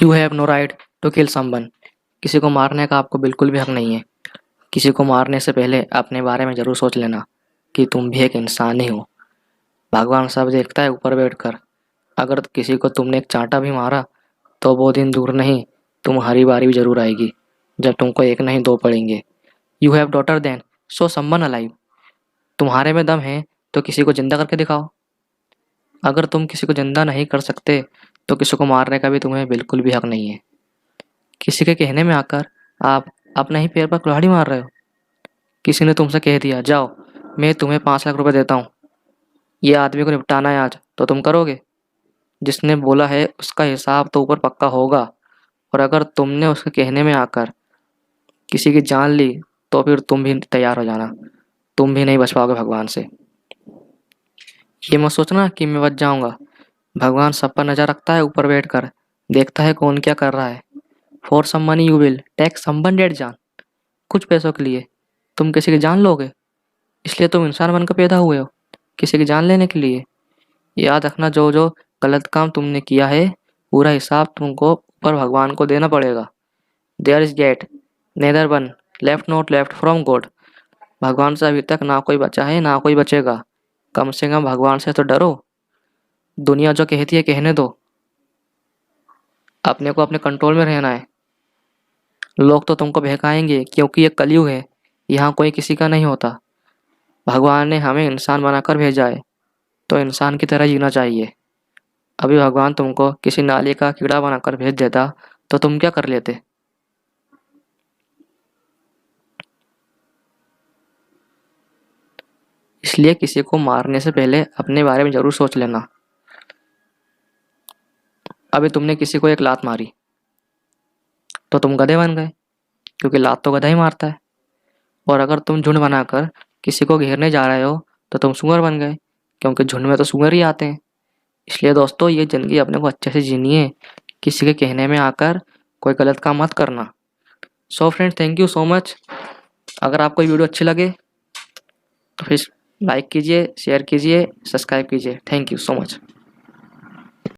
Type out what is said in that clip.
You have no right to kill someone. किसी को मारने का आपको बिल्कुल भी हक नहीं है। किसी को मारने से पहले अपने बारे में ज़रूर सोच लेना कि तुम भी एक इंसान ही हो। भगवान सब देखता है ऊपर बैठकर। अगर किसी को तुमने एक चांटा भी मारा तो वो दिन दूर नहीं, तुम्हारी बारी भी जरूर आएगी जब तुमको एक नहीं दो पड़ेंगे। You have daughter then so someone alive. तुम्हारे में दम है तो किसी को जिंदा करके दिखाओ। अगर तुम किसी को जिंदा नहीं कर सकते तो किसी को मारने का भी तुम्हें बिल्कुल भी हक नहीं है। किसी के कहने में आकर आप अपने ही पैर पर कुल्हाड़ी मार रहे हो। किसी ने तुमसे कह दिया जाओ मैं तुम्हें 5 लाख रुपए देता हूँ, ये आदमी को निपटाना है आज, तो तुम करोगे? जिसने बोला है उसका हिसाब तो ऊपर पक्का होगा। और अगर तुमने उसके कहने में आकर किसी की जान ली तो फिर तुम भी तैयार हो जाना, तुम भी नहीं बच पाओगे भगवान से। ये मत सोचना कि मैं बच जाऊंगा। भगवान सब पर नजर रखता है ऊपर बैठकर, देखता है कौन क्या कर रहा है। For some money you will take someone dead जान। कुछ पैसों के लिए तुम किसी की जान लोगे, इसलिए तुम इंसान बनकर पैदा हुए हो किसी की जान लेने के लिए। याद रखना जो जो गलत काम तुमने किया है पूरा हिसाब तुमको ऊपर भगवान को देना पड़ेगा। There is get neither one left not left from God. भगवान से अभी तक ना कोई बचा है ना कोई बचेगा। कम से कम भगवान से तो डरो। दुनिया जो कहती है कहने दो, अपने को अपने कंट्रोल में रहना है। लोग तो तुमको बहकाएंगे क्योंकि ये कलयुग है, यहाँ कोई किसी का नहीं होता। भगवान ने हमें इंसान बनाकर भेजा है तो इंसान की तरह जीना चाहिए। अभी भगवान तुमको किसी नाली का कीड़ा बनाकर भेज देता तो तुम क्या कर लेते? इसलिए किसी को मारने से पहले अपने बारे में जरूर सोच लेना। अभी तुमने किसी को एक लात मारी तो तुम गधे बन गए, क्योंकि लात तो गधा ही मारता है। और अगर तुम झुंड बनाकर किसी को घेरने जा रहे हो तो तुम सूअर बन गए, क्योंकि झुंड में तो सूअर ही आते हैं। इसलिए दोस्तों ये ज़िंदगी अपने को अच्छे से जीनी है, किसी के कहने में आकर कोई गलत काम मत करना। So friends, thank you so much. अगर आपको ये वीडियो अच्छी लगे तो फिर लाइक कीजिए, शेयर कीजिए, सब्सक्राइब कीजिए। Thank you so much.